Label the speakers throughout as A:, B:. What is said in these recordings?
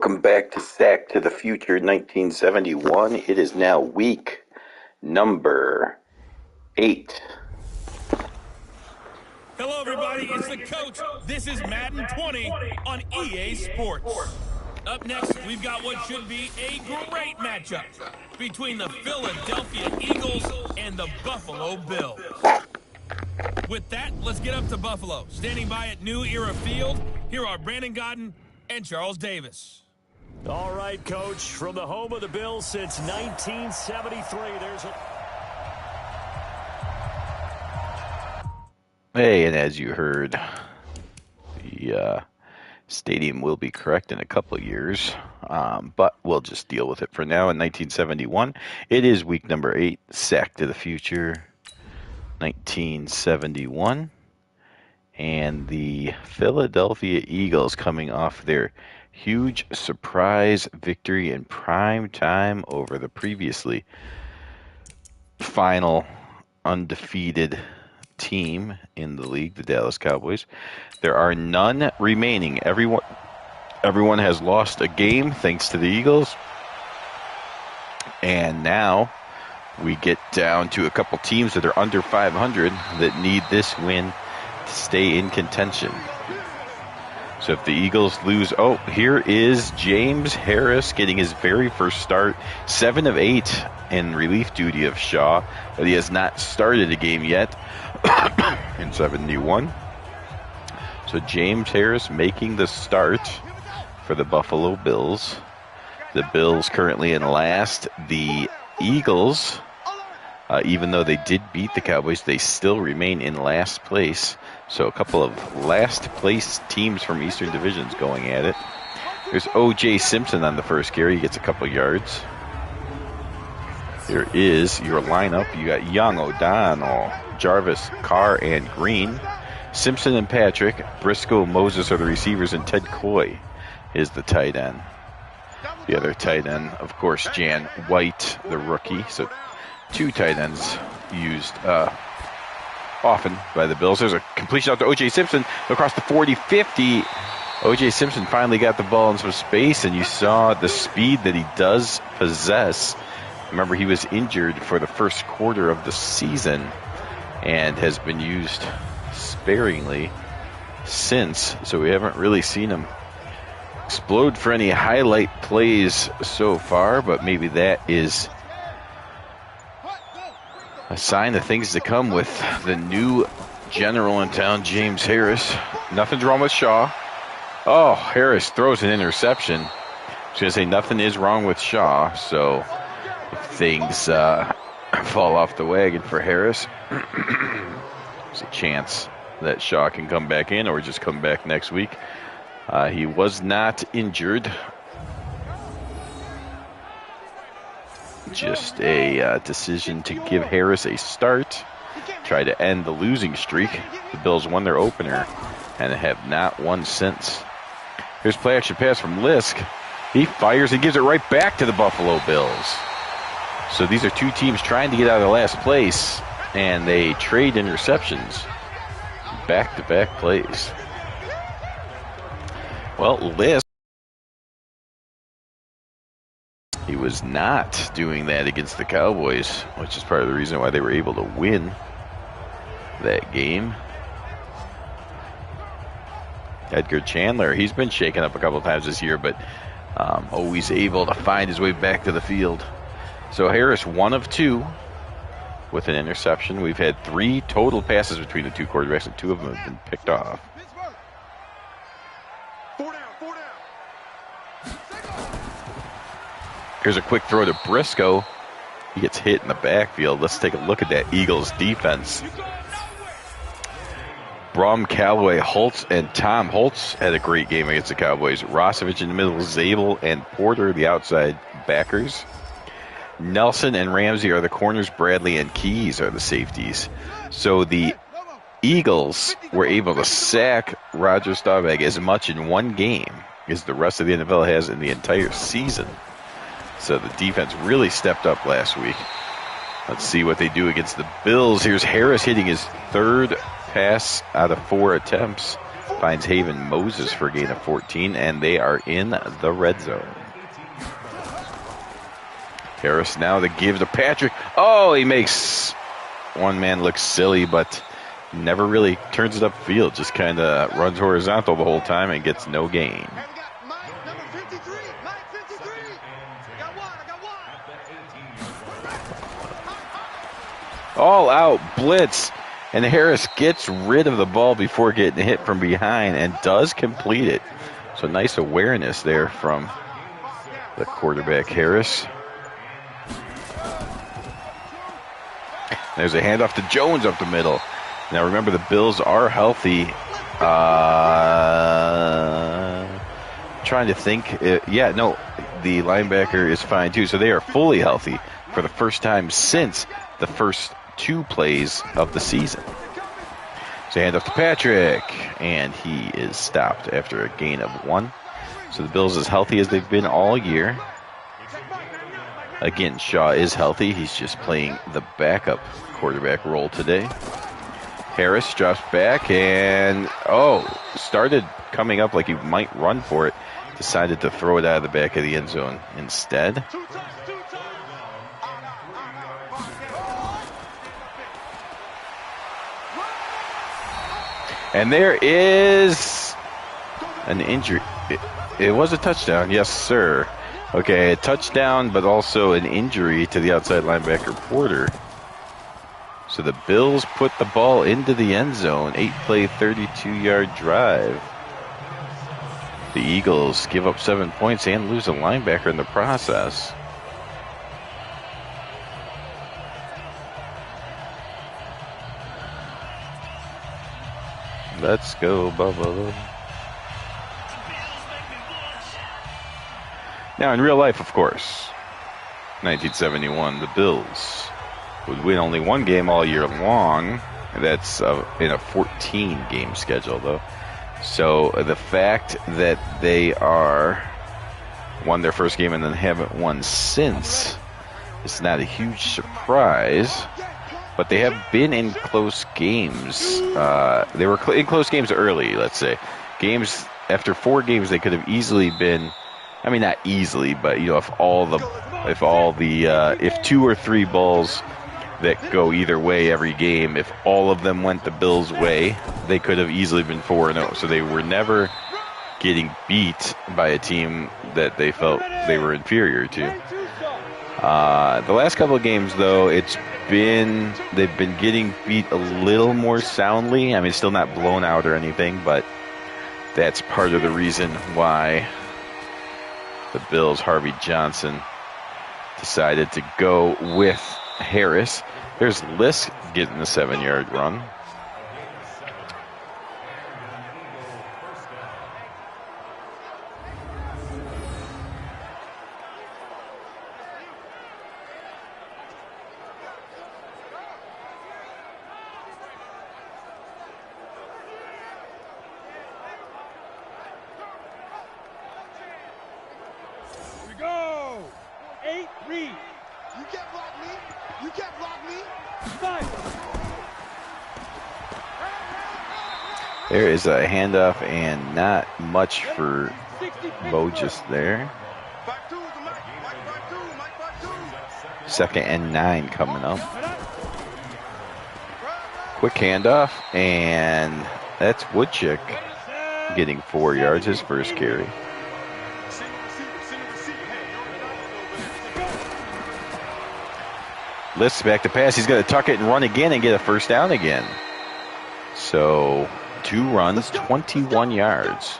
A: Welcome back to Sack to the Future 1971. It is now week number 8.
B: Hello, everybody. It's the coach. This is Madden 20 on EA Sports. Up next, we've got what should be a great matchup between the Philadelphia Eagles and the Buffalo Bills. With that, let's get up to Buffalo. Standing by at New Era Field, here are Brandon Godden and Charles Davis.
C: All right, Coach. From the home of the Bills since 1973, there's a...
A: Hey, and as you heard, the stadium will be correct in a couple of years, but we'll just deal with it for now. In 1971, it is week number 8, Sack to the Future 1971, and the Philadelphia Eagles coming off their huge surprise victory in prime time over the previously final undefeated team in the league, the Dallas Cowboys. There are none remaining. Everyone has lost a game thanks to the Eagles. And now we get down to a couple teams that are under 500 that need this win to stay in contention. So if the Eagles lose, here is James Harris getting his very first start, 7 of 8 in relief duty of Shaw, but he has not started a game yet in 71. So James Harris making the start for the Buffalo Bills. The Bills currently in last. The Eagles, even though they did beat the Cowboys, they still remain in last place. So a couple of last place teams from Eastern Divisions going at it. There's O.J. Simpson on the first carry. He gets a couple yards. There is your lineup. You got Young, O'Donnell, Jarvis, Carr, and Green. Simpson and Patrick. Briscoe, Moses are the receivers, and Ted Coy is the tight end. The other tight end, of course, Jan White, the rookie. So 2 tight ends used often by the Bills. There's a completion out to O.J. Simpson across the 40-50. O.J. Simpson finally got the ball in some space, and you saw the speed that he does possess. Remember, he was injured for the first quarter of the season and has been used sparingly since, so we haven't really seen him explode for any highlight plays so far, but maybe that is a sign of things to come with the new general in town, James Harris. Nothing's wrong with Shaw. Oh, Harris throws an interception. I was going to say nothing is wrong with Shaw, so if things fall off the wagon for Harris, there's a chance that Shaw can come back in or just come back next week. He was not injured. Just a decision to give Harris a start, try to end the losing streak. The Bills won their opener and have not won since. Here's play action pass from Lisk. He fires and gives it right back to the Buffalo Bills. So these are 2 teams trying to get out of last place, and they trade interceptions. Back-to-back plays. Well, Lisk, he was not doing that against the Cowboys, which is part of the reason why they were able to win that game. Edgar Chandler, he's been shaken up a couple of times this year, but always able to find his way back to the field. So Harris, 1 of 2 with an interception. We've had 3 total passes between the 2 quarterbacks, and 2 of them have been picked off. Here's a quick throw to Briscoe. He gets hit in the backfield. Let's take a look at that Eagles defense. Brum, Callaway, Holtz, and Tom. Holtz had a great game against the Cowboys. Rosevich in the middle, Zabel and Porter, the outside backers. Nelson and Ramsey are the corners. Bradley and Keys are the safeties. So the Eagles were able to sack Roger Staubach as much in one game as the rest of the NFL has in the entire season. So the defense really stepped up last week. Let's see what they do against the Bills. Here's Harris hitting his 3rd pass out of 4 attempts Finds Haven Moses for a gain of 14, and they are in the red zone. Harris now the give to Patrick. Oh, he makes one man look silly, but never really turns it upfield. Just kind of runs horizontal the whole time and gets no gain. All out blitz, and Harris gets rid of the ball before getting hit from behind and does complete it. So nice awareness there from the quarterback, Harris. There's a handoff to Jones up the middle. Now remember, the Bills are healthy. Trying to think. The linebacker is fine too. So they are fully healthy for the first time since the first 2 plays of the season. So handoff to Patrick, and he is stopped after a gain of 1. So the Bills as healthy as they've been all year. Again, Shaw is healthy. He's just playing the backup quarterback role today. Harris drops back and, started coming up like he might run for it. Decided to throw it out of the back of the end zone instead. And there is an injury. It was a touchdown, yes, sir. Okay, a touchdown, but also an injury to the outside linebacker Porter. So the Bills put the ball into the end zone. 8-play, 32-yard drive. The Eagles give up 7 points and lose a linebacker in the process. Let's go, Bubba. Now, in real life, of course, 1971, the Bills would win only 1 game all year long. That's in a 14-game schedule, though. So the fact that they won their first game and then haven't won since is not a huge surprise. But they have been in close games. They were in close games early, let's say. Games after 4 games, they could have easily been. I mean, not easily, but if 2 or 3 balls that go either way every game, if all of them went the Bills' way, they could have easily been 4-0. So they were never getting beat by a team that they felt they were inferior to. The last couple of games, though, they've been getting beat a little more soundly. I mean, still not blown out or anything, but that's part of the reason why the Bills' Harvey Johnson decided to go with Harris. There's Lisk getting the 7-yard run. There is a handoff and not much for Bogus there. 2nd and 9 coming up. Quick handoff, and that's Woodchick getting 4 yards, his first carry. Lists back to pass. He's going to tuck it and run again and get a first down again. So 2 runs, 21 yards.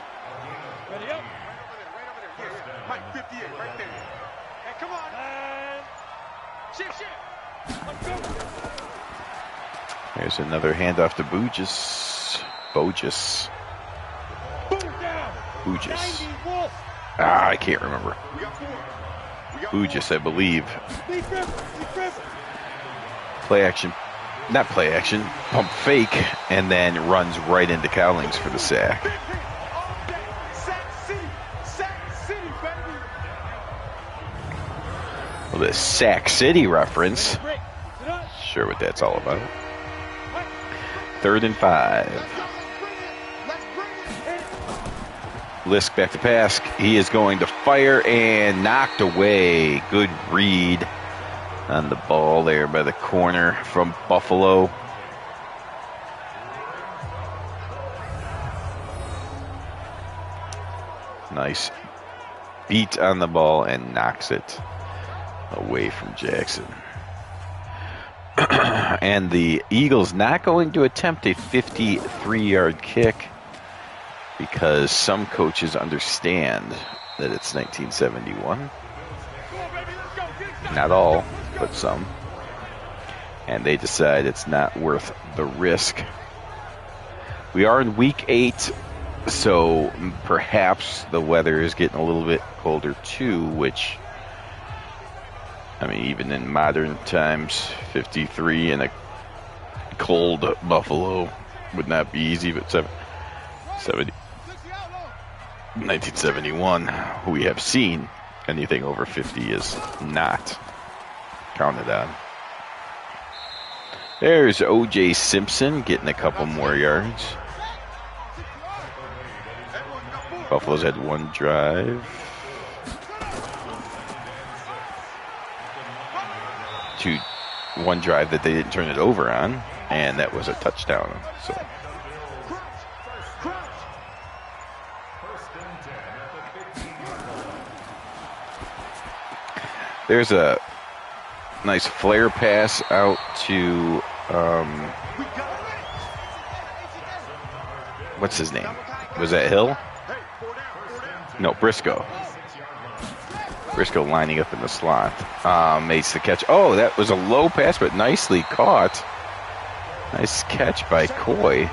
A: There's another handoff to Bogus. I can't remember. Bogus, I believe. Pump fake, and then runs right into Cowlings for the sack. Well, the Sack City reference. Sure what that's all about. 3rd and 5. Lisk back to pass. He is going to fire and knocked away. Good read on the ball there by the corner from Buffalo. Nice beat on the ball and knocks it away from Jackson. And the Eagles not going to attempt a 53-yard kick because some coaches understand that it's 1971. Not all, but some. And they decide it's not worth the risk. We are in week 8, so perhaps the weather is getting a little bit colder too, which, I mean, even in modern times, 53 in a cold Buffalo would not be easy, but 1971, we have seen anything over 50 is not counted on. There's O.J. Simpson getting a couple more yards. Buffalo's had one drive. One drive that they didn't turn it over on, and that was a touchdown. So there's a nice flare pass out to what's his name? Was that Hill? No, Briscoe. Briscoe lining up in the slot. Makes the catch. Oh, that was a low pass, but nicely caught. Nice catch by Coy.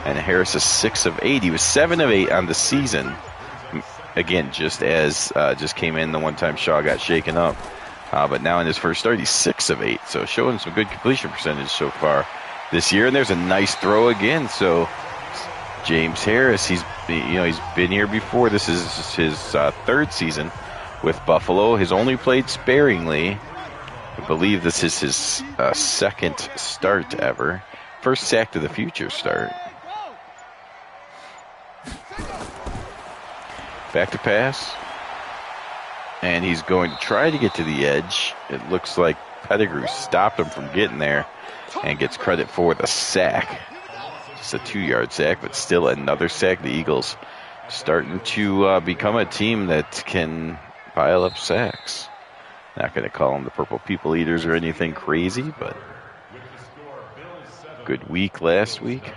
A: And Harris is 6 of 8. He was 7 of 8 on the season. Again, just came in the one time Shaw got shaken up. But now in his first start, he's 6 of 8. So showing some good completion percentage so far this year. And there's a nice throw again. So James Harris, he's been here before. This is his third season with Buffalo. He's only played sparingly. I believe this is his second start ever. First sack to the future start. Back to pass. And he's going to try to get to the edge. It looks like Pettigrew stopped him from getting there and gets credit for the sack. Just a 2-yard sack, but still another sack. The Eagles starting to become a team that can pile up sacks. Not going to call them the Purple People Eaters or anything crazy, but good week last week.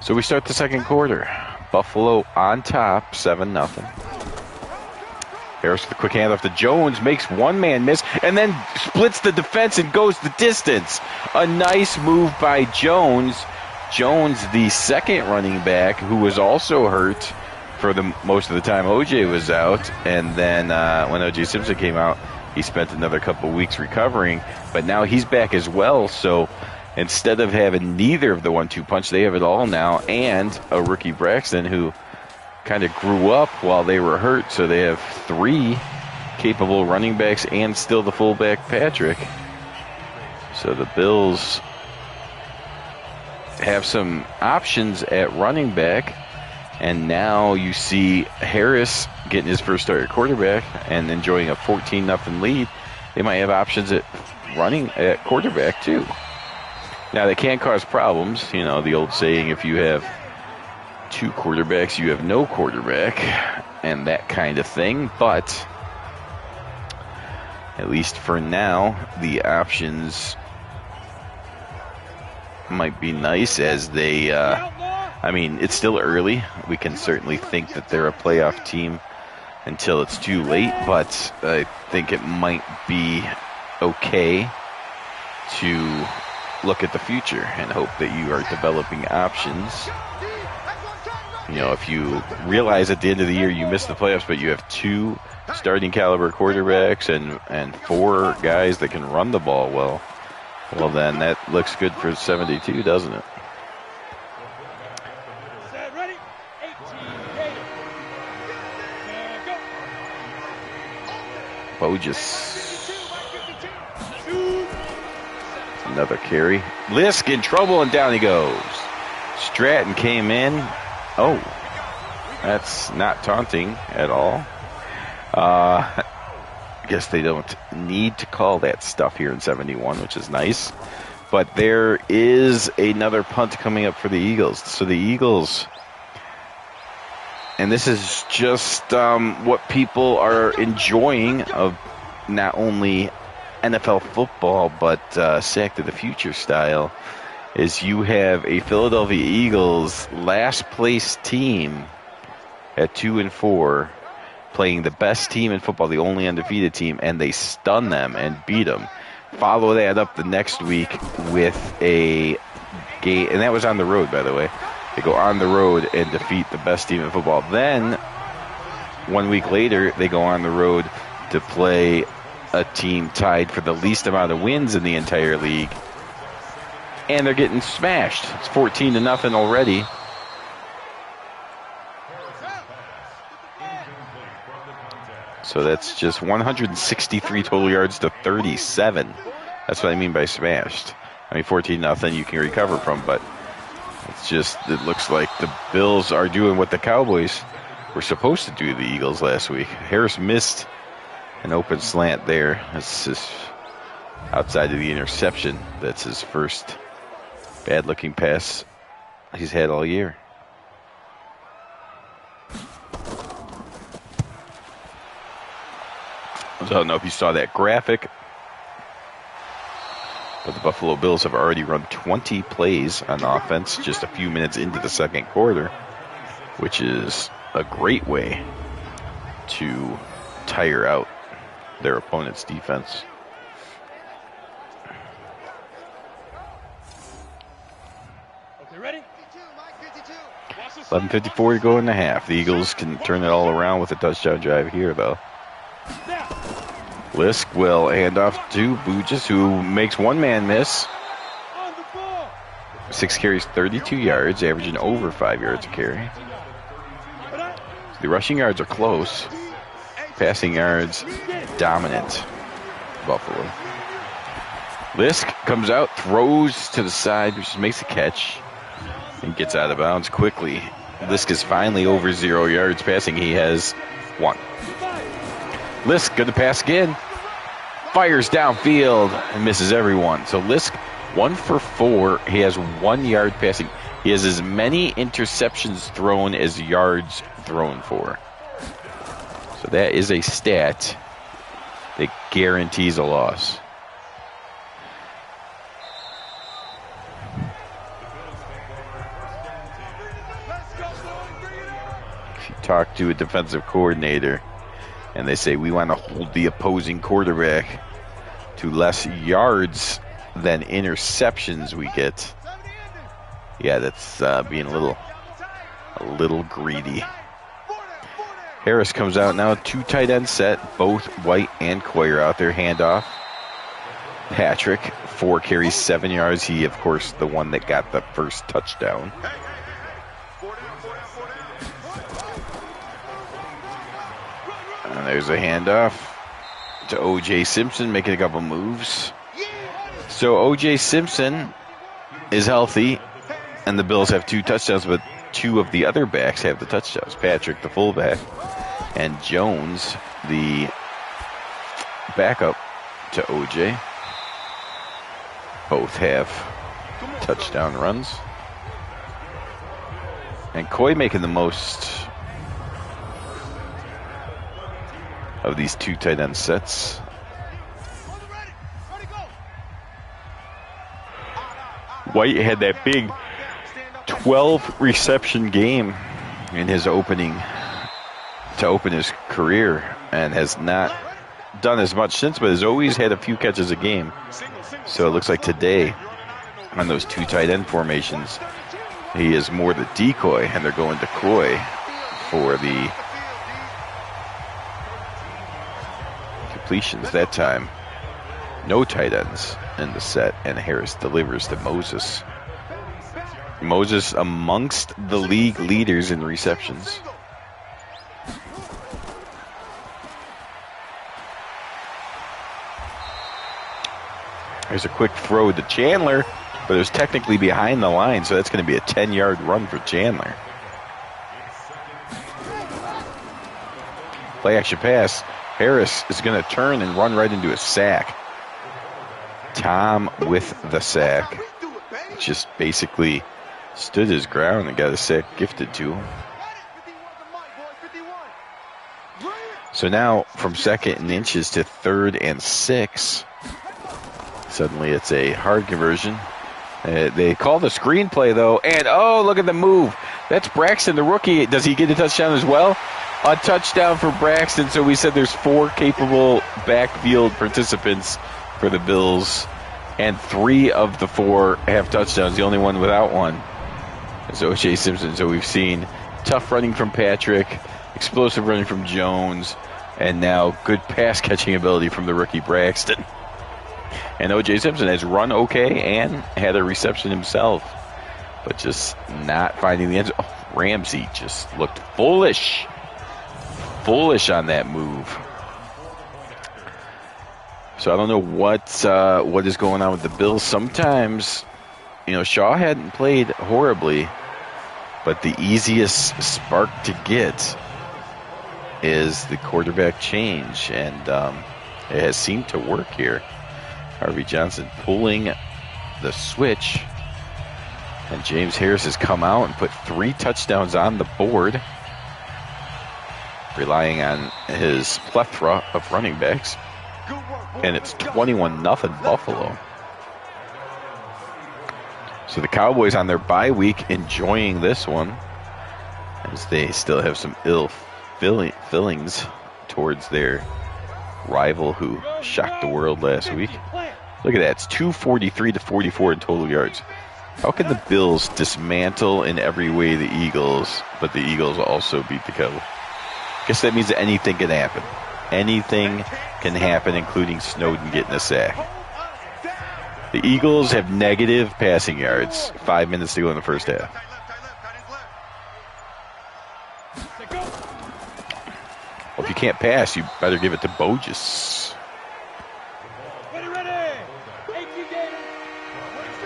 A: So we start the second quarter. Buffalo on top, 7-0. Harris with a quick handoff to Jones, makes one man miss, and then splits the defense and goes the distance. A nice move by Jones. Jones, the second running back, who was also hurt for the most of the time OJ was out. And then when OJ Simpson came out, he spent another couple weeks recovering. But now he's back as well, so instead of having neither of the 1-2 punch, they have it all now, and a rookie Braxton who kind of grew up while they were hurt, so they have 3 capable running backs and still the fullback Patrick. So the Bills have some options at running back, and now you see Harris getting his first start at quarterback and enjoying a 14-0 lead. They might have options at running at quarterback too. Now, they can cause problems. You know, the old saying, if you have 2 quarterbacks, you have no quarterback, and that kind of thing. But at least for now, the options might be nice as they, I mean, it's still early. We can certainly think that they're a playoff team until it's too late, but I think it might be okay to look at the future and hope that you are developing options. You know, if you realize at the end of the year you missed the playoffs, but you have 2 starting caliber quarterbacks and 4 guys that can run the ball well, then that looks good for 72, doesn't it? Bogus Another carry. Lisk in trouble, and down he goes. Stratton came in. Oh, that's not taunting at all. I guess they don't need to call that stuff here in 71, which is nice. But there is another punt coming up for the Eagles. So the Eagles, and this is just what people are enjoying of not only NFL football, but Sack to the Future style, is you have a Philadelphia Eagles last place team at 2-4 playing the best team in football, the only undefeated team, and they stun them and beat them. Follow that up the next week with a game, and that was on the road, by the way. They go on the road and defeat the best team in football. Then 1 week later, they go on the road to play a team tied for the least amount of wins in the entire league, and they're getting smashed. It's 14-0 already. So that's just 163 total yards to 37. That's what I mean by smashed. I mean, 14-0 you can recover from, but it's just, it looks like the Bills are doing what the Cowboys were supposed to do to the Eagles last week. Harris missed an open slant there. That's just outside of the interception. That's his first bad-looking pass he's had all year. I don't know if you saw that graphic, but the Buffalo Bills have already run 20 plays on offense just a few minutes into the second quarter, which is a great way to tire out their opponent's defense.
C: Okay, ready?
A: 11:54 to go in the half. The Eagles can turn it all around with a touchdown drive here, though. Lisk will hand off to Bujas, who makes one man miss. 6 carries, 32 yards, averaging over 5 yards a carry. The rushing yards are close. Passing yards, dominant. Buffalo. Lisk comes out, throws to the side, which makes a catch, and gets out of bounds quickly. Lisk is finally over 0 yards passing. He has 1. Lisk, good to pass again. Fires downfield and misses everyone. So Lisk, 1 for 4. He has 1 yard passing. He has as many interceptions thrown as yards thrown for. So that is a stat that guarantees a loss. If you talk to a defensive coordinator and they say, we want to hold the opposing quarterback to less yards than interceptions we get, yeah, that's being a little greedy. Harris comes out now, 2 tight end set. Both White and Coy are out there. Handoff. Patrick, 4 carries, 7 yards. He, of course, the one that got the first touchdown. And there's a handoff to O.J. Simpson, making a couple moves. So O.J. Simpson is healthy, and the Bills have 2 touchdowns, but 2 of the other backs have the touchdowns. Patrick, the fullback, and Jones, the backup to O.J. Both have touchdown runs. And Coy making the most of these 2 tight end sets. White had that big 12 reception game in his opening to open his career, and has not done as much since, but has always had a few catches a game. So it looks like today on those 2 tight end formations, he is more the decoy, and they're going to Coy for the completions. That time, no tight ends in the set, and Harris delivers to Moses. Moses amongst the league leaders in receptions. There's a quick throw to Chandler, but it was technically behind the line, so that's going to be a 10-yard run for Chandler. Play action pass. Harris is going to turn and run right into a sack. Tom with the sack. Just basically stood his ground and got a sack gifted to him. So now from 2nd and inches to 3rd and 6. Suddenly it's a hard conversion. They call the screenplay though, and oh, look at the move. That's Braxton, the rookie. Does he get a touchdown as well? A touchdown for Braxton. So we said there's 4 capable backfield participants for the Bills, and 3 of the 4 have touchdowns. The only one without one is O.J. Simpson. So we've seen tough running from Patrick, explosive running from Jones, and now good pass catching ability from the rookie Braxton. And O.J. Simpson has run okay and had a reception himself, but just not finding the end zone. Oh, Ramsey just looked foolish on that move. So I don't know what is going on with the Bills. Sometimes, Shaw hadn't played horribly, but the easiest spark to get is the quarterback change, and it has seemed to work here. Harvey Johnson pulling the switch, and James Harris has come out and put 3 touchdowns on the board, relying on his plethora of running backs. And it's 21-0 Buffalo. So the Cowboys on their bye week enjoying this one, as they still have some ill feelings towards their rival who shocked the world last week. Look at that. It's 243-44 in total yards. How can the Bills dismantle in every way the Eagles, but the Eagles also beat the Cowboys? I guess that means that anything can happen. Anything can happen, including Snowden getting a sack. The Eagles have negative passing yards. 5 minutes to go in the first half. Well, if you can't pass, you better give it to Bogus.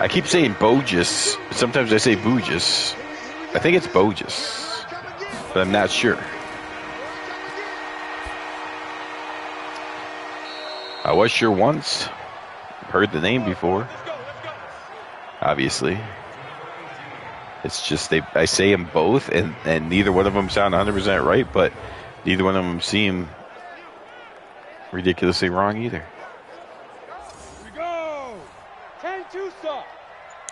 A: I keep saying Bogus. Sometimes I say Bogus. I think it's Bogus, but I'm not sure. I was sure once. Heard the name before. Obviously. It's just I say them both, and neither one of them sound 100% right, but neither one of them seem ridiculously wrong either.
D: Here we go. 10-2 stop.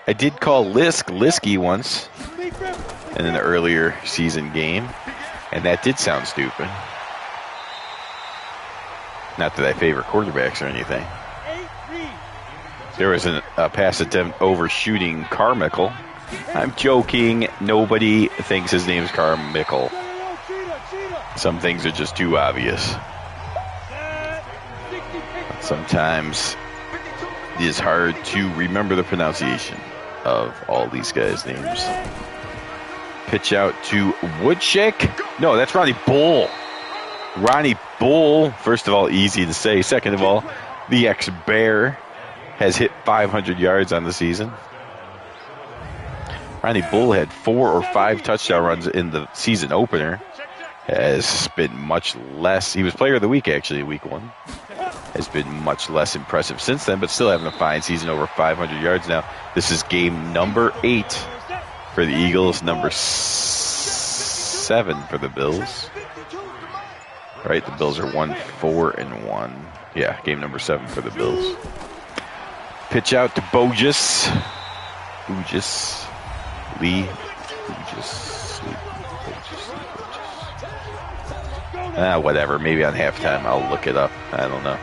A: I did call Lisky once in an earlier season game, and that did sound stupid. Not that I favor quarterbacks or anything. There was a pass attempt overshooting Carmichael. I'm joking. Nobody thinks his name's Carmichael. Some things are just too obvious. Sometimes it is hard to remember the pronunciation of all these guys' names. Pitch out to Woodchick. No, that's Ronnie Bull. Ronnie Bull, first of all, easy to say. Second of all, the ex-Bear has hit 500 yards on the season. Ronnie Bull had 4 or 5 touchdown runs in the season opener. Has been much less. He was player of the week, actually, week 1. Has been much less impressive since then, but still having a fine season, over 500 yards now. This is game number 8 for the Eagles, number 7 for the Bills. All right, the Bills are 1-4-1. Yeah, game number 7 for the Bills. Pitch out to Bogus. Whatever. Maybe on halftime I'll look it up. I don't know.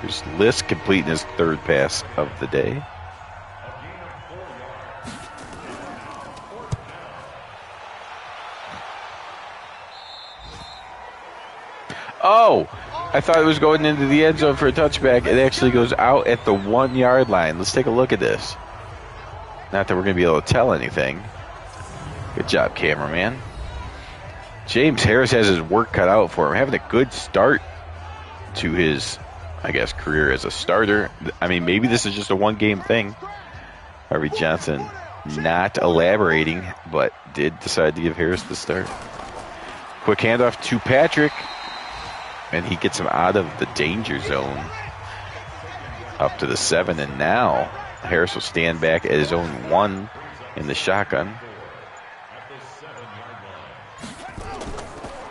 A: There's Lisk completing his 3rd pass of the day. Oh, I thought it was going into the end zone for a touchback. It actually goes out at the 1-yard line. Let's take a look at this. Not that we're going to be able to tell anything. Good job, cameraman. James Harris has his work cut out for him, having a good start to his, I guess, career as a starter. I mean, maybe this is just a one-game thing. Harvey Johnson not elaborating, but did decide to give Harris the start. Quick handoff to Patrick, and he gets him out of the danger zone up to the 7, and now Harris will stand back at his own 1 in the shotgun.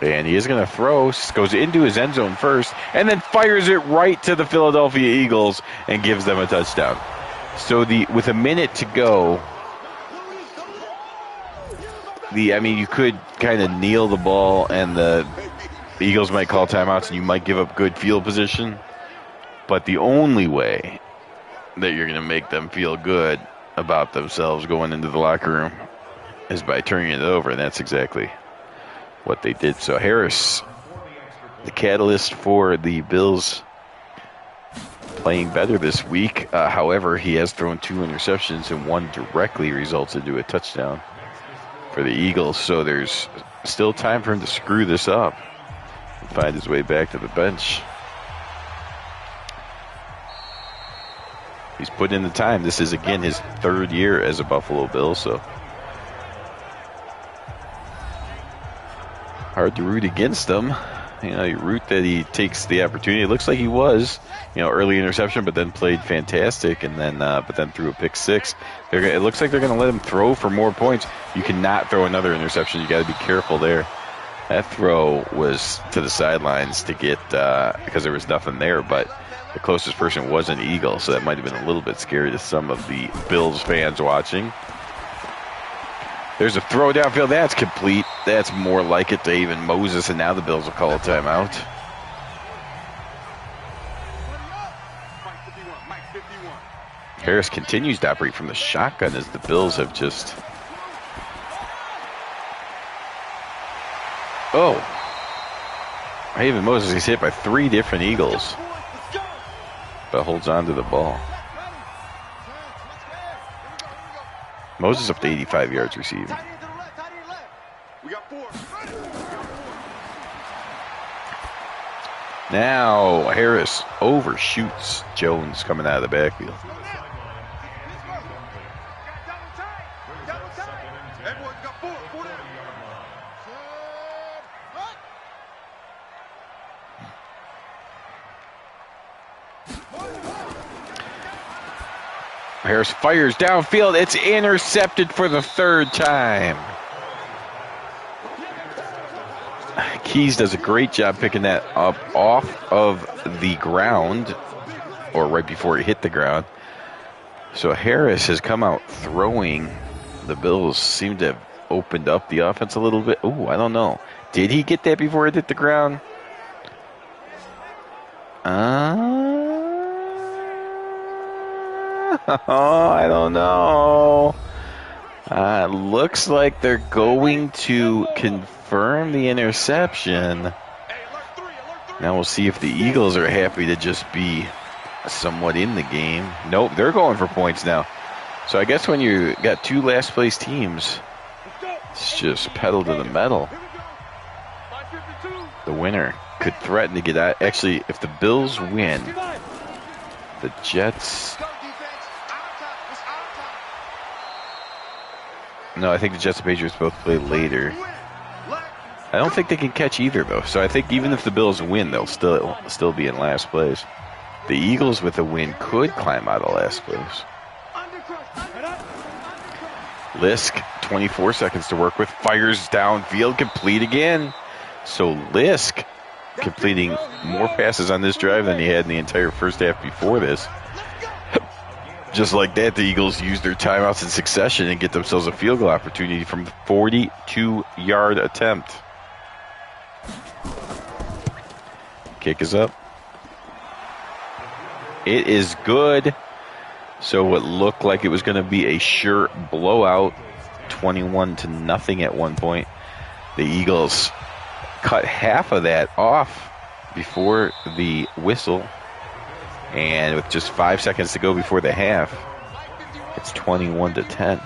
A: And he is going to throw, goes into his end zone first, and then fires it right to the Philadelphia Eagles and gives them a touchdown. So with a minute to go, you could kind of kneel the ball, and the Eagles might call timeouts, and you might give up good field position. But the only way that you're going to make them feel good about themselves going into the locker room is by turning it over, and that's exactly what they did. So Harris, the catalyst for the Bills playing better this week. However, he has thrown 2 interceptions, and 1 directly results into a touchdown for the Eagles. So there's still time for him to screw this up and find his way back to the bench. He's put in the time. This is, again, his 3rd year as a Buffalo Bill, so hard to root against him. You root that he takes the opportunity. It looks like he was, early interception, but then played fantastic, and then but then threw a pick 6. It looks like they're going to let him throw for more points. You cannot throw another interception. You got to be careful there. That throw was to the sidelines to get because there was nothing there, but the closest person was an Eagle, so that might have been a little bit scary to some of the Bills fans watching. There's a throw downfield. That's complete. That's more like it to even Moses, and now the Bills will call a timeout. Harris continues to operate from the shotgun as the Bills have just... Oh. Even Moses is hit by 3 different Eagles, but holds on to the ball. Moses up to 85 yards receiving. Now Harris overshoots Jones coming out of the backfield. Harris fires downfield. It's intercepted for the 3rd time. Keys does a great job picking that up off of the ground, or right before it hit the ground. So Harris has come out throwing. The Bills seem to have opened up the offense a little bit. Ooh, I don't know. Did he get that before it hit the ground? I don't know. Looks like they're going to confirm the interception. Now we'll see if the Eagles are happy to just be somewhat in the game. Nope, they're going for points now. So I guess when you got 2 last place teams, it's just pedal to the metal. The winner could threaten to get out. Actually, if the Bills win, the Jets... No, I think the Jets and Patriots both play later. I don't think they can catch either, though. So I think even if the Bills win, they'll still be in last place. The Eagles with a win could climb out of last place. Lisk, 24 seconds to work with, fires downfield, complete again. So Lisk completing more passes on this drive than he had in the entire first half before this. Just like that, the Eagles use their timeouts in succession and get themselves a field goal opportunity from the 42-yard attempt. Kick is up. It is good. So what looked like it was going to be a sure blowout, 21-0 at one point. The Eagles cut half of that off before the whistle. And with just 5 seconds to go before the half, it's 21-10.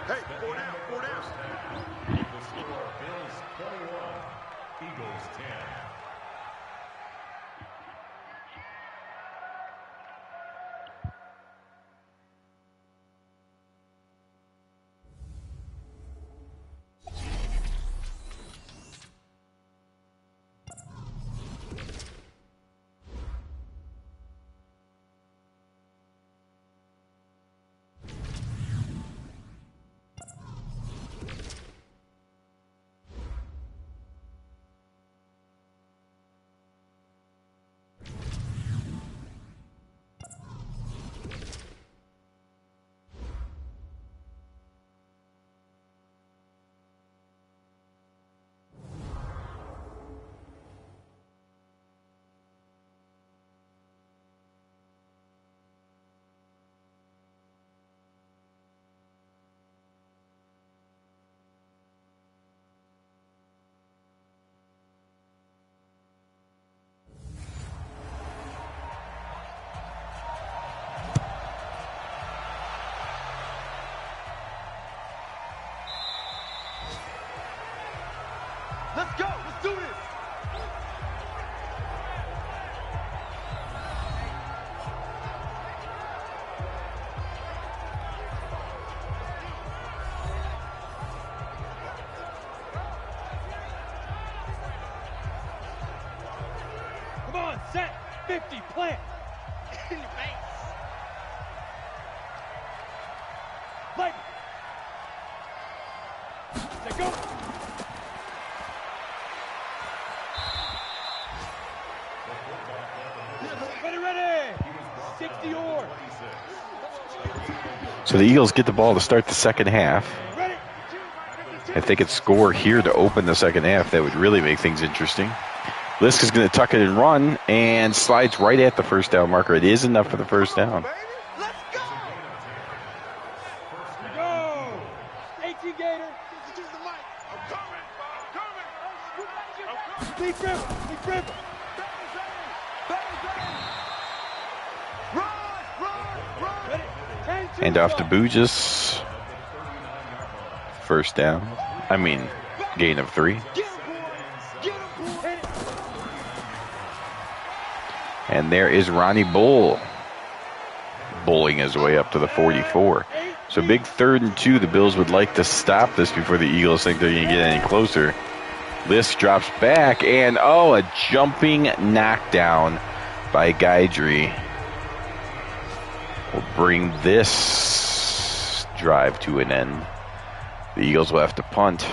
E: Hey, 4 down, 4 down.
C: The score, Bills 21, Eagles 10.
E: Let's go. Let's do this.
D: Come on, set. 50, plant. In your face. Light. Let go. Ready. 60 or.
A: So the Eagles get the ball to start the second half.
D: Ready.
A: If they could score here to open the second half, that would really make things interesting. Lisk is going to tuck it and run and slides right at the first down marker. It is enough for the first down.
E: Let's go.
D: Go. 18 Gator.
E: Use the mic. I'm coming.
D: Big River. Big River. Ready. 10, 2,
A: And off to Bugis. First down. Gain of 3. And there is Ronnie Bull bowling his way up to the 44. So big 3rd and 2. The Bills would like to stop this before the Eagles think they're going to get any closer. Lisk drops back, and a jumping knockdown by Guidry will bring this drive to an end. The Eagles will have to punt.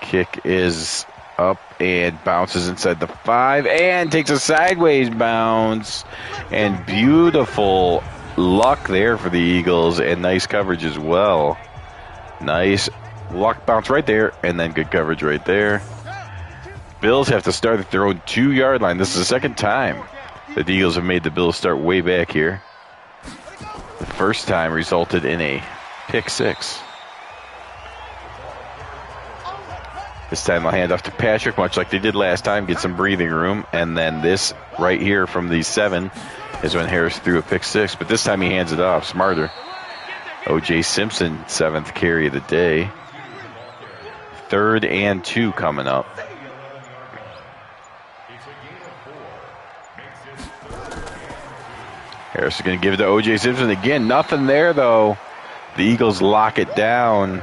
A: Kick is up and bounces inside the 5 and takes a sideways bounce. And beautiful luck there for the Eagles and nice coverage as well. Nice luck bounce right there and then good coverage right there. Bills have to start at their own 2-yard line. This is the second time that the Eagles have made the Bills start way back here. The first time resulted in a pick 6. This time they'll hand off to Patrick, much like they did last time, get some breathing room. And then this right here from the 7 is when Harris threw a pick 6. But this time he hands it off, smarter. O.J. Simpson, 7th carry of the day. 3rd and 2 coming up. Harris is going to give it to O.J. Simpson again. Nothing there, though. The Eagles lock it down.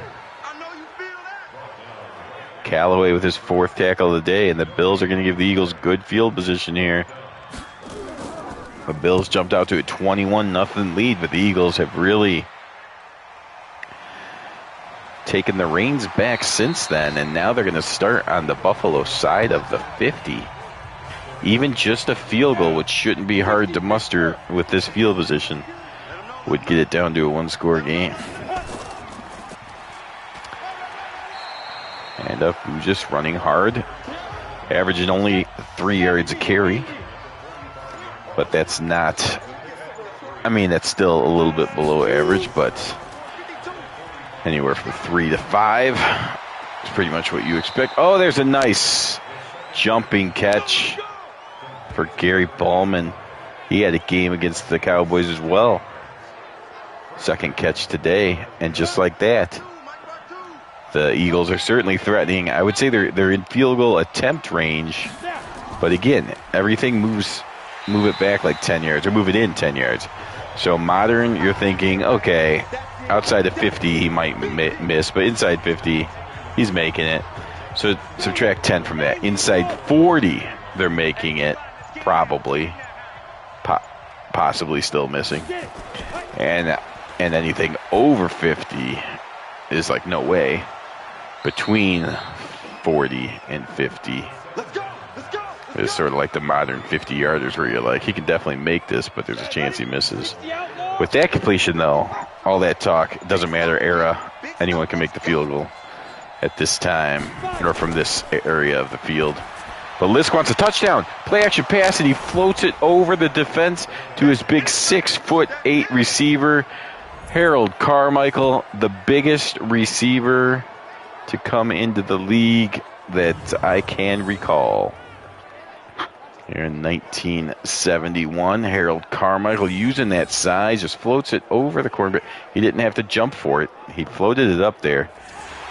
A: Callaway with his 4th tackle of the day, and the Bills are going to give the Eagles good field position here. The Bills jumped out to a 21-0 lead, but the Eagles have really taken the reins back since then, and now they're going to start on the Buffalo side of the 50. Even just a field goal, which shouldn't be hard to muster with this field position, would get it down to a 1-score game. And up, just running hard, averaging only 3 yards a carry. But that's not, that's still a little bit below average, but anywhere from 3 to 5 is pretty much what you expect. Oh, there's a nice jumping catch for Gary Ballman. He had a game against the Cowboys as well. Second catch today, and just like that, the Eagles are certainly threatening. I would say they're in field goal attempt range, but again, everything move it back like 10 yards, or move it in 10 yards. So Modern, you're thinking, okay, outside of 50 he might miss, but inside 50 he's making it. So subtract 10 from that. Inside 40 they're making it, probably, possibly still missing, and anything over 50 is like no way. Between 40 and 50 is sort of like the Modern 50-yarders where you're like, he can definitely make this, but there's a chance he misses. With that completion, though, all that talk, it doesn't matter era. Anyone can make the field goal at this time, or from this area of the field. But Lisk wants a touchdown. Play action pass, and he floats it over the defense to his big 6'8" receiver, Harold Carmichael, the biggest receiver to come into the league that I can recall. Here in 1971, Harold Carmichael, using that size, just floats it over the corner. He didn't have to jump for it. He floated it up there.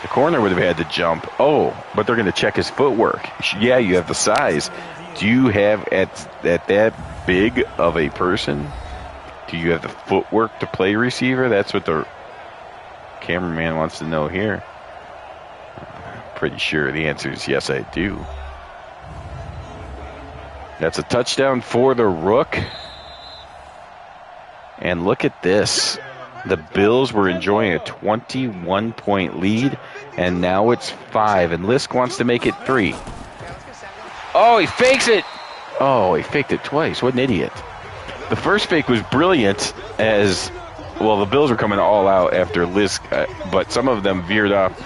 A: The corner would have had to jump. Oh, but they're going to check his footwork. Yeah, you have the size. Do you have, at that big of a person, do you have the footwork to play receiver? That's what the cameraman wants to know here. Pretty sure the answer is yes, I do. That's a touchdown for the Rook. And look at this. The Bills were enjoying a 21-point lead, and now it's 5. And Lisk wants to make it 3. Oh, he fakes it. Oh, he faked it twice. What an idiot. The first fake was brilliant, as, well, the Bills were coming all out after Lisk, but some of them veered off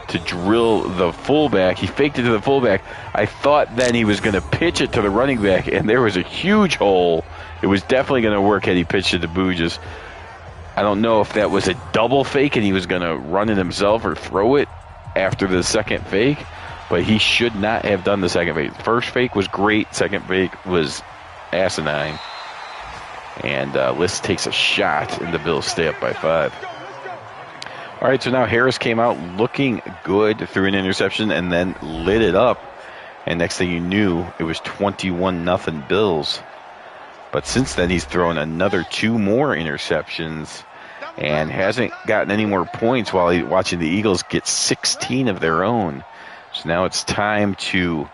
A: to drill the fullback. He faked it to the fullback. I thought then he was going to pitch it to the running back, and there was a huge hole. It was definitely going to work had he pitched it to Booges. I don't know if that was a double fake and he was going to run it himself or throw it after the second fake, but he should not have done the second fake. First fake was great. Second fake was asinine. And Lisk takes a shot, and the Bills stay up by 5. All right, so now Harris came out looking good, threw an interception, and then lit it up. And next thing you knew, it was 21-0 Bills. But since then, he's thrown another 2 more interceptions and hasn't gotten any more points while he's watching the Eagles get 16 of their own. So now it's time to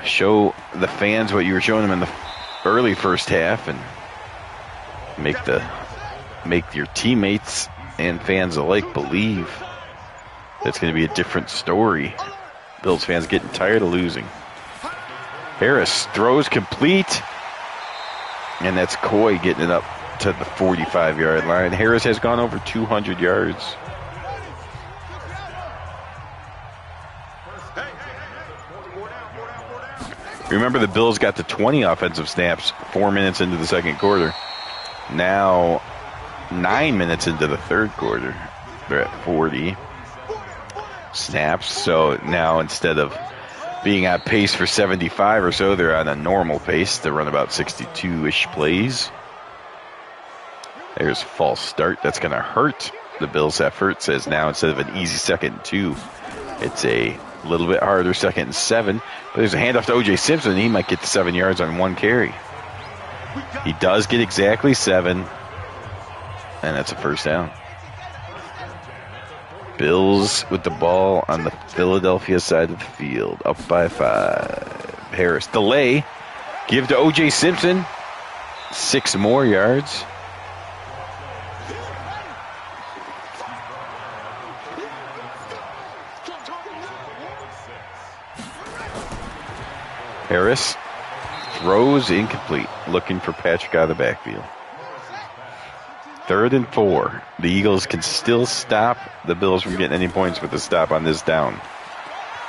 A: show the fans what you were showing them in the early first half and make your teammates and fans alike believe that's going to be a different story. Bills fans getting tired of losing. Harris throws complete, and that's Coy getting it up to the 45-yard line. Harris has gone over 200 yards. Remember, the Bills got to 20 offensive snaps 4 minutes into the second quarter. Now, 9 minutes into the third quarter, they're at 40 snaps. So now, instead of being at pace for 75 or so, they're on a normal pace to run about 62-ish plays. There's a false start. That's going to hurt the Bills' efforts, as now instead of an easy 2nd and 2, it's a little bit harder 2nd and 7. But there's a handoff to O.J. Simpson. He might get to 7 yards on 1 carry. He does get exactly 7, and that's a first down. Bills with the ball on the Philadelphia side of the field, up by 5. Harris, delay, give to O.J. Simpson, 6 more yards. Harris throws incomplete, looking for Patrick out of the backfield. 3rd and 4. The Eagles can still stop the Bills from getting any points with the stop on this down.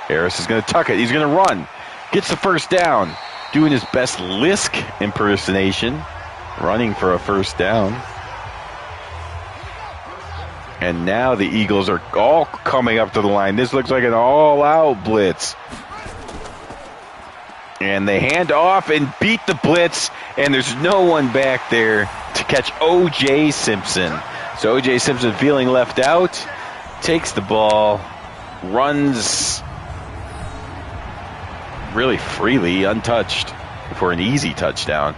A: Harris is going to tuck it. He's going to run. Gets the first down. Doing his best Lisk impersonation. Running for a first down. And now the Eagles are all coming up to the line. This looks like an all-out blitz. And they hand off and beat the blitz, and there's no one back there to catch O.J. Simpson. So O.J. Simpson, feeling left out, takes the ball, runs really freely, untouched, for an easy touchdown.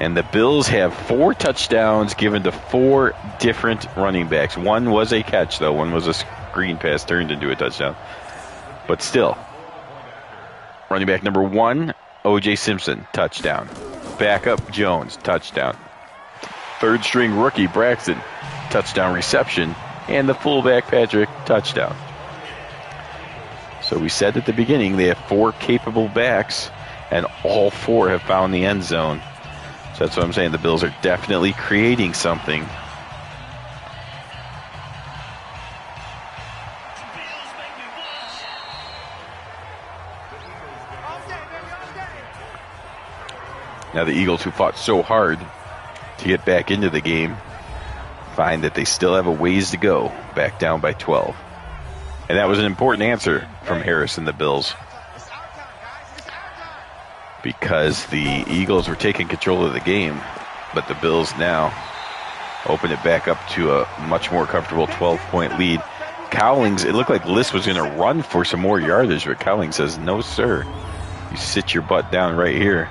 A: And the Bills have 4 touchdowns given to 4 different running backs. One was a catch, though. One was a screen pass turned into a touchdown. But still, running back number 1, O.J. Simpson, touchdown. Backup Jones, touchdown. Third string rookie Braxton, touchdown reception. And the fullback Patrick, touchdown. So we said at the beginning they have 4 capable backs, and all 4 have found the end zone. So that's what I'm saying. The Bills are definitely creating something. Now the Eagles, who fought so hard to get back into the game, find that they still have a ways to go, back down by 12. And that was an important answer from Harris and the Bills, because the Eagles were taking control of the game, but the Bills now open it back up to a much more comfortable 12-point lead. Cowlings, it looked like Liss was going to run for some more yardage, but Cowlings says, no, sir. You sit your butt down right here.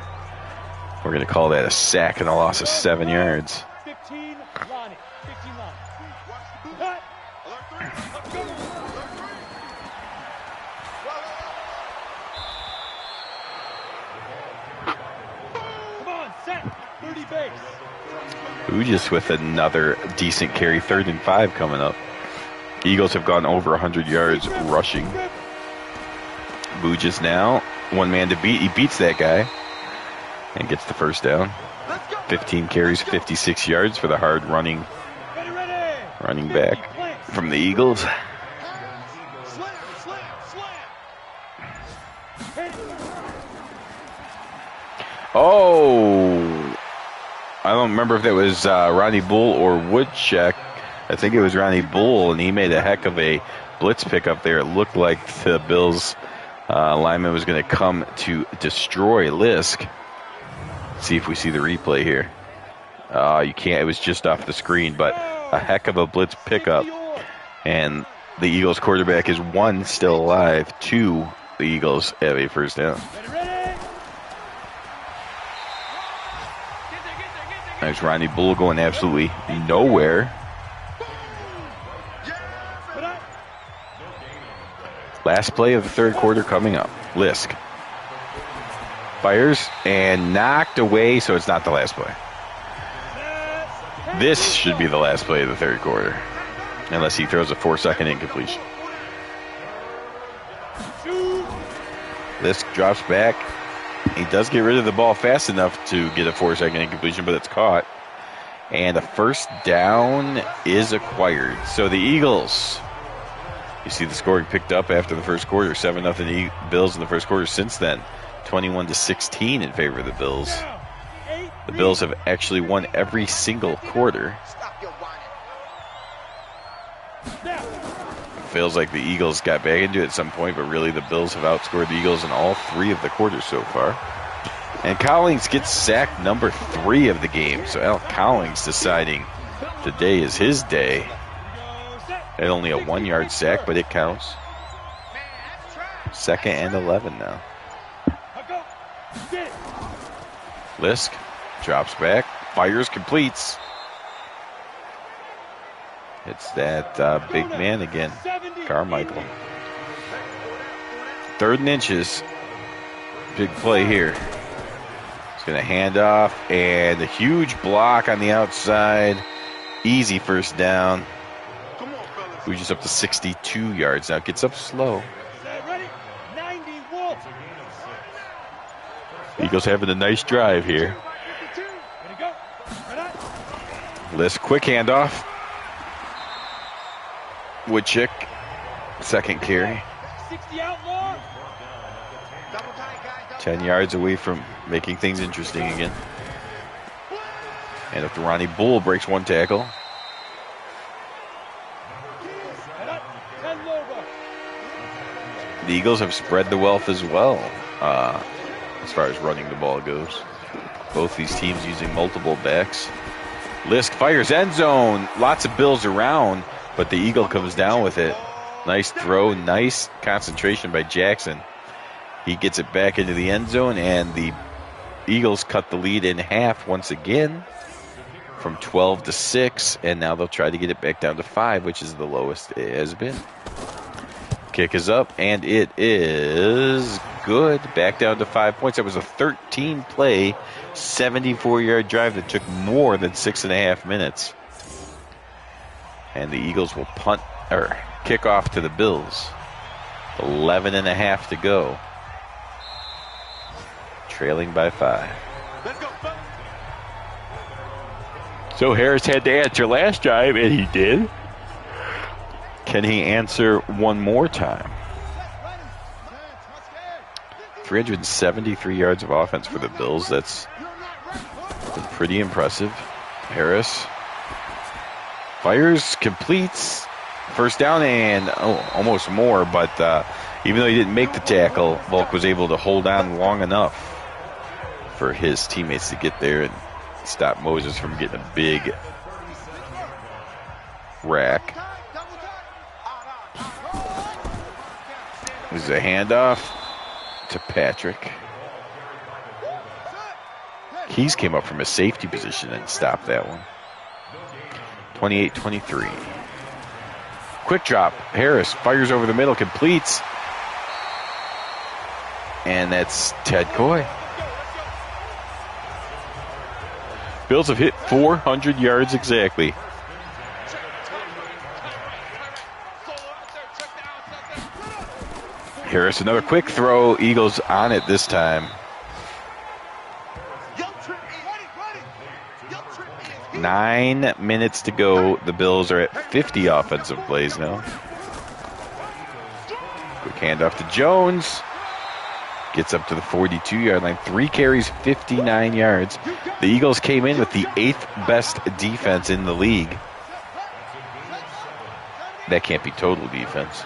A: We're going to call that a sack and a loss of 7 yards.
D: 15, Lonnie. 15, Lonnie. Cut. Let's go. Come on, set. 30 base.
A: Ujis with another decent carry, 3rd and 5 coming up. Eagles have gone over 100 yards rushing. Ujis now, one man to beat. He beats that guy and gets the first down. 15 carries, 56 yards for the hard running back from the Eagles. Oh, I don't remember if that was Ronnie Bull or Woodcheck. I think it was Ronnie Bull, and he made a heck of a blitz pickup there. It looked like the Bills lineman was going to come to destroy Lisk. See if we see the replay here. You can't. It was just off the screen, but a heck of a blitz pickup. And the Eagles quarterback is 1 still alive. 2, the Eagles have a first down. There's Ronnie Bull going absolutely nowhere. Last play of the 3rd quarter coming up. Lisk fires and knocked away, so it's not the last play. This should be the last play of the 3rd quarter, unless he throws a 4-second incompletion. Lisk drops back. He does get rid of the ball fast enough to get a 4-second incompletion, but it's caught. And a first down is acquired. So the Eagles, you see the scoring picked up after the first quarter. 7-0 Bills in the first quarter. Since then, 21-16 in favor of the Bills. The Bills have actually won every single quarter. Feels like the Eagles got back into it at some point, but really the Bills have outscored the Eagles in all 3 of the quarters so far. And Cowlings gets sack number 3 of the game. So Al Cowlings deciding today is his day. At only a 1-yard sack, but it counts. 2nd and 11 now. Lisk drops back, fires, completes. It's that big man again, Carmichael. 3rd and inches. Big play here. He's going to hand off, and a huge block on the outside. Easy first down. We're just up to 62 yards now. Gets up slow. Eagles having a nice drive here. Lisk, quick handoff. Woodchick, 2nd carry. 10 yards away from making things interesting again. And after Ronnie Bull breaks 1 tackle. the Eagles have spread the wealth as well as far as running the ball goes. Both these teams using multiple backs. Lisk fires end zone. Lots of Bills around, but the Eagle comes down with it. Nice throw, nice concentration by Jackson. He gets it back into the end zone, and the Eagles cut the lead in half once again from 12 to 6, and now they'll try to get it back down to 5, which is the lowest it has been. Kick is up, and it is good. Back down to 5 points. That was a 13-play, 74-yard drive that took more than 6.5 minutes. And the Eagles will kick off to the Bills. 11.5 to go. Trailing by 5.
E: Let's go.
A: So Harris had to answer last drive, and he did. Can he answer one more time? 373 yards of offense for the Bills. That's been pretty impressive. Harris fires, completes, first down, and almost more. But even though he didn't make the tackle, Volk was able to hold on long enough for his teammates to get there and stop Moses from getting a big rack. This is a handoff to Patrick. Keys came up from a safety position and stopped that one. 28-23. Quick drop. Harris fires over the middle, completes. And that's Ted Coy. Bills have hit 400 yards exactly. Harris, another quick throw. Eagles on it this time. 9 minutes to go. The Bills are at 50 offensive plays now. Quick handoff to Jones. Gets up to the 42-yard line. 3 carries, 59 yards. The Eagles came in with the 8th best defense in the league. That can't be total defense,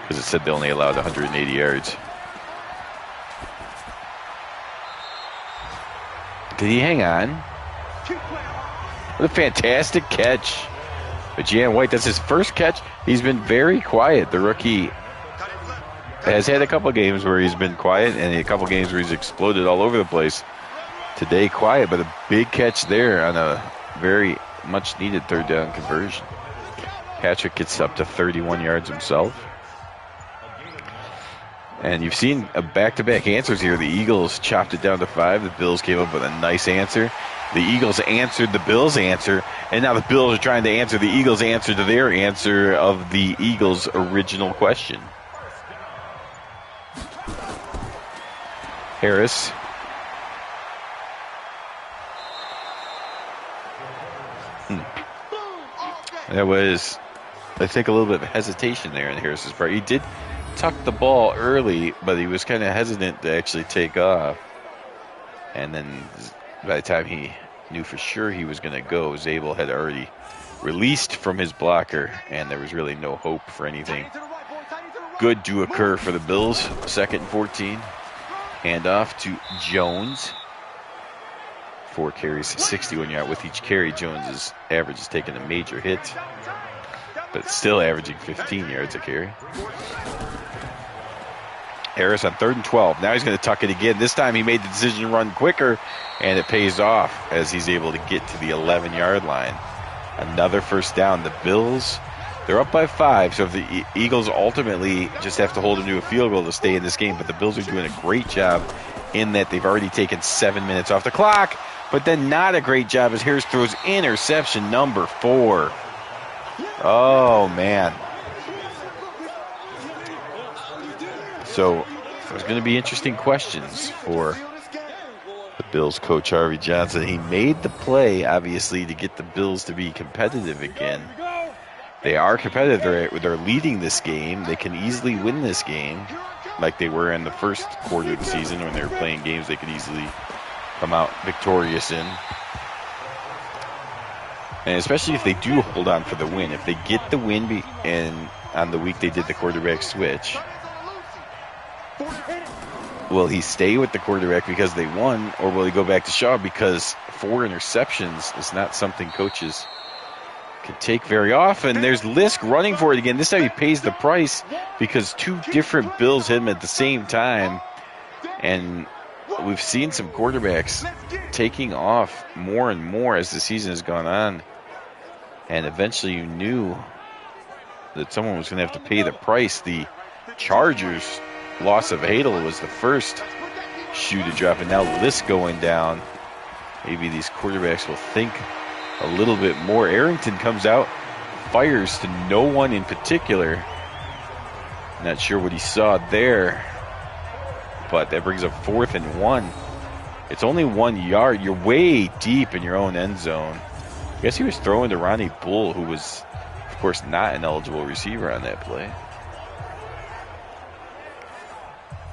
A: because it said they only allowed 180 yards. Did he hang on? What a fantastic catch. But Jan White, that's his first catch. He's been very quiet. The rookie has had a couple of games where he's been quiet and a couple of games where he's exploded all over the place. Today, quiet, but a big catch there on a very much needed third down conversion. Patrick gets up to 31 yards himself. And you've seen a back-to-back answers here. The Eagles chopped it down to 5. The Bills came up with a nice answer. The Eagles answered the Bills' answer, and now the Bills are trying to answer the Eagles' answer to their answer of the Eagles' original question. Harris. That was, I think, a little bit of hesitation there on Harris's part. He did tuck the ball early, but he was kind of hesitant to actually take off. And then by the time he knew for sure he was going to go, Zabel had already released from his blocker, and there was really no hope for anything good to occur for the Bills. 2nd and 14. Handoff to Jones. 4 carries, 61 yards. With each carry, Jones' average is taking a major hit, but still averaging 15 yards a carry. Harris on 3rd and 12. Now he's going to tuck it again. This time he made the decision to run quicker, and it pays off as he's able to get to the 11-yard line. Another first down. The Bills, they're up by 5, so if the Eagles ultimately just have to hold them to a field goal to stay in this game, but the Bills are doing a great job in that they've already taken 7 minutes off the clock, but then not a great job as Harris throws interception number 4. Oh, man. So there's going to be interesting questions for the Bills coach, Harvey Johnson. He made the play, obviously, to get the Bills to be competitive again. They are competitive. They're leading this game. They can easily win this game like they were in the first quarter of the season when they were playing games they could easily come out victorious in. And especially if they do hold on for the win. If they get the win and on the week they did the quarterback switch, will he stay with the quarterback because they won, or will he go back to Shaw because 4 interceptions is not something coaches can take very often. There's Lisk running for it again. This time he pays the price because 2 different Bills hit him at the same time. And we've seen some quarterbacks taking off more and more as the season has gone on. And eventually you knew that someone was going to have to pay the price. The Chargers' loss of Hadel was the first shoe to drop, and now Lisk going down. Maybe these quarterbacks will think a little bit more. Arrington comes out, fires to no one in particular. Not sure what he saw there, but that brings up 4th and 1. It's only 1 yard. You're way deep in your own end zone. I guess he was throwing to Ronnie Bull, who was, of course, not an eligible receiver on that play.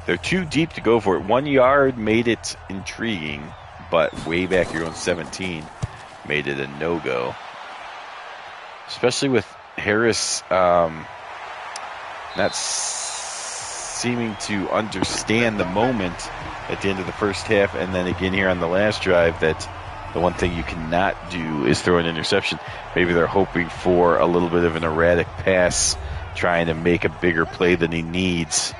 A: They're too deep to go for it. 1 yard made it intriguing, but way back your own 17 made it a no-go. Especially with Harris not seeming to understand the moment at the end of the first half, and then again here on the last drive that the one thing you cannot do is throw an interception. Maybe they're hoping for a little bit of an erratic pass, trying to make a bigger play than he needs.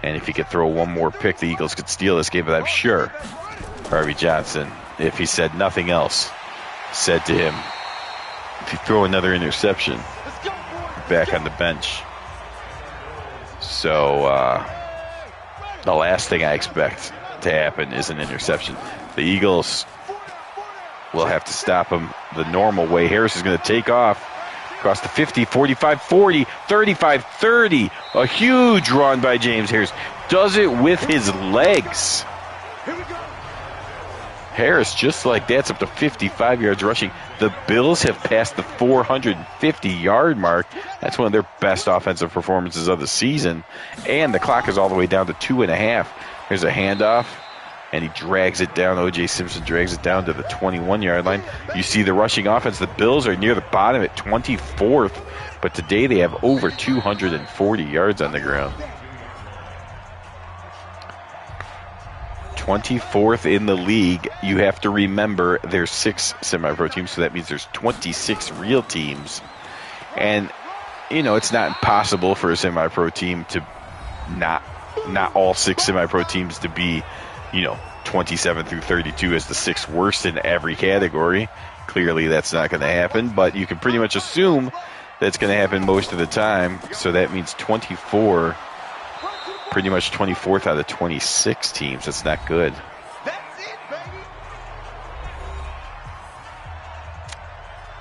A: And if he could throw one more pick, the Eagles could steal this game. But I'm sure Harvey Johnson, if he said nothing else, said to him, if you throw another interception, back on the bench. So the last thing I expect to happen is an interception. The Eagles will have to stop him the normal way. Harris is going to take off across the 50, 45, 40, 35, 30. A huge run by James Harris. Does it with his legs. Harris, just like that's up to 55 yards rushing. The Bills have passed the 450-yard mark. That's one of their best offensive performances of the season. And the clock is all the way down to 2.5. Here's a handoff, and he drags it down. O.J. Simpson drags it down to the 21-yard line. You see the rushing offense. The Bills are near the bottom at 24th, but today they have over 240 yards on the ground. 24th in the league. You have to remember there's 6 semi-pro teams, so that means there's 26 real teams. And, you know, it's not impossible for a semi-pro team to not all 6 semi-pro teams to be, you know, 27 through 32 as the 6th worst in every category. Clearly that's not going to happen, but you can pretty much assume that's going to happen most of the time. So that means 24, pretty much 24th out of 26 teams. That's not good.
E: That's it, baby.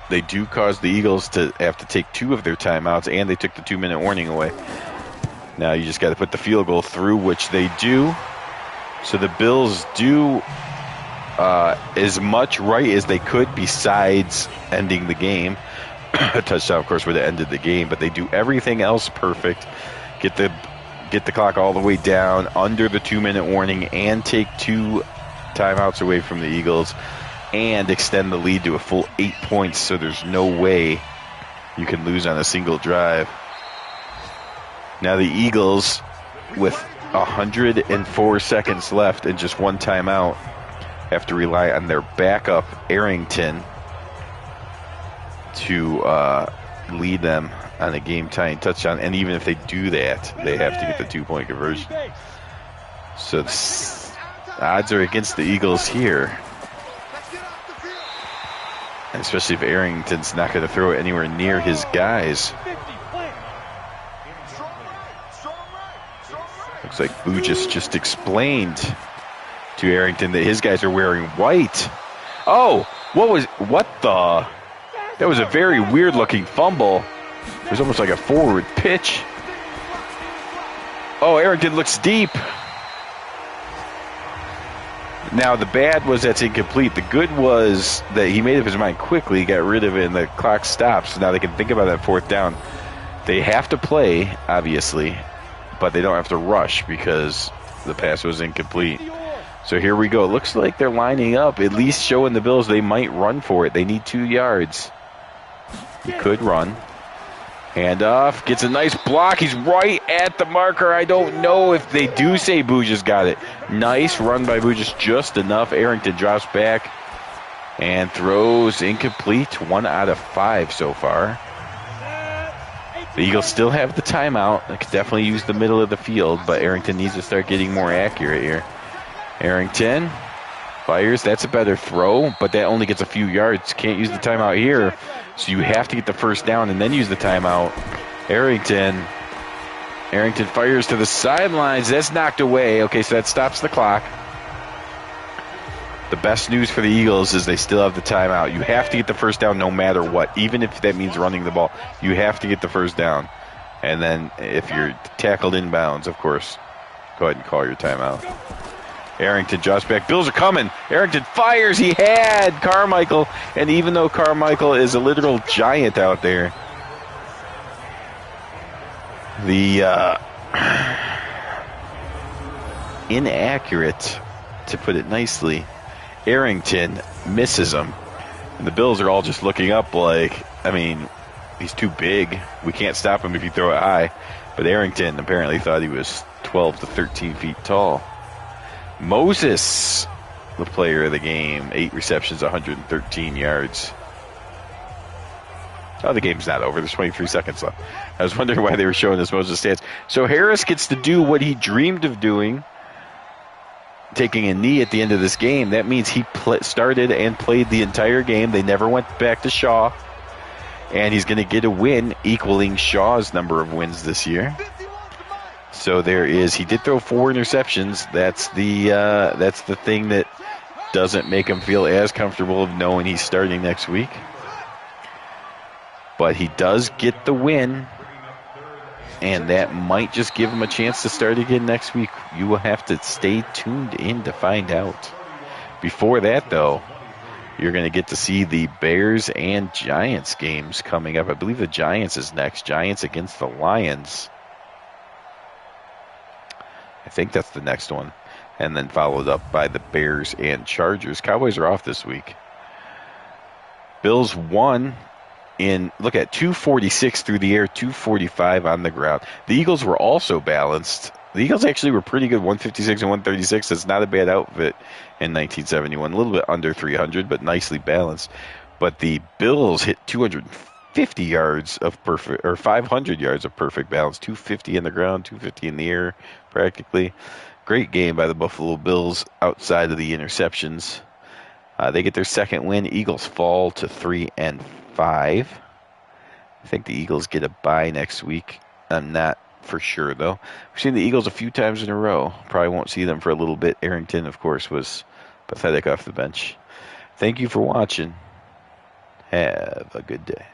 A: They do cause the Eagles to have to take 2 of their timeouts, and they took the 2-minute warning away. Now you just got to put the field goal through, which they do. So the Bills do as much right as they could besides ending the game. A touchdown, of course, would have ended the game, but they do everything else perfect. Get the clock all the way down under the 2-minute warning and take 2 timeouts away from the Eagles and extend the lead to a full 8 points, so there's no way you can lose on a single drive. Now the Eagles, with 104 seconds left and just 1 timeout, have to rely on their backup, Arrington, to lead them on a game-tying touchdown. And even if they do that, they have to get the 2-point conversion. So the odds are against the Eagles here. And especially if Arrington's not going to throw it anywhere near his guys. Looks like Bugis just explained to Arrington that his guys are wearing white. Oh, what the? That was a very weird looking fumble. It was almost like a forward pitch. Oh, Arrington looks deep. Now, the bad was that's incomplete. The good was that he made up his mind quickly, got rid of it, and the clock stops. So now they can think about that 4th down. They have to play, obviously, but they don't have to rush because the pass was incomplete. So here we go. It looks like they're lining up, at least showing the Bills they might run for it. They need 2 yards. He could run. Handoff, gets a nice block. He's right at the marker. I don't know if they do say Booja's got it. Nice run by Booja, just enough. Arrington drops back and throws incomplete. 1 out of 5 so far. The Eagles still have the timeout. They could definitely use the middle of the field, but Arrington needs to start getting more accurate here. Arrington fires. That's a better throw, but that only gets a few yards. Can't use the timeout here, so you have to get the first down and then use the timeout. Arrington fires to the sidelines. That's knocked away. Okay, so that stops the clock. The best news for the Eagles is they still have the timeout. You have to get the first down no matter what, even if that means running the ball. You have to get the first down. And then if you're tackled inbounds, of course, go ahead and call your timeout. Arrington drops back. Bills are coming. Arrington fires. He had Carmichael. And even though Carmichael is a literal giant out there, the inaccurate, to put it nicely, Arrington misses him. And the Bills are all just looking up like, I mean, he's too big. We can't stop him if you throw it high. But Arrington apparently thought he was 12 to 13 feet tall. Moses, the player of the game, 8 receptions, 113 yards. Oh, the game's not over. There's 23 seconds left. I was wondering why they were showing this Moses stats. So Harris gets to do what he dreamed of doing, taking a knee at the end of this game. That means he started and played the entire game. They never went back to Shaw. And he's going to get a win equaling Shaw's number of wins this year. So there is, he did throw 4 interceptions. That's the thing that doesn't make him feel as comfortable of knowing he's starting next week. But he does get the win, and that might just give him a chance to start again next week. You will have to stay tuned in to find out. Before that, though, you're going to get to see the Bears and Giants games coming up. I believe the Giants is next. Giants against the Lions. I think that's the next one. And then followed up by the Bears and Chargers. Cowboys are off this week. Bills won in, look at 246 through the air, 245 on the ground. The Eagles were also balanced. The Eagles actually were pretty good, 156 and 136. That's not a bad outfit in 1971. A little bit under 300, but nicely balanced. But the Bills hit 250 yards of perfect, or 500 yards of perfect balance. 250 on the ground, 250 in the air, practically. Great game by the Buffalo Bills outside of the interceptions. They get their second win. Eagles fall to 3-5. I think the Eagles get a bye next week. I'm not for sure, though. We've seen the Eagles a few times in a row. Probably won't see them for a little bit. Arrington, of course, was pathetic off the bench. Thank you for watching. Have a good day.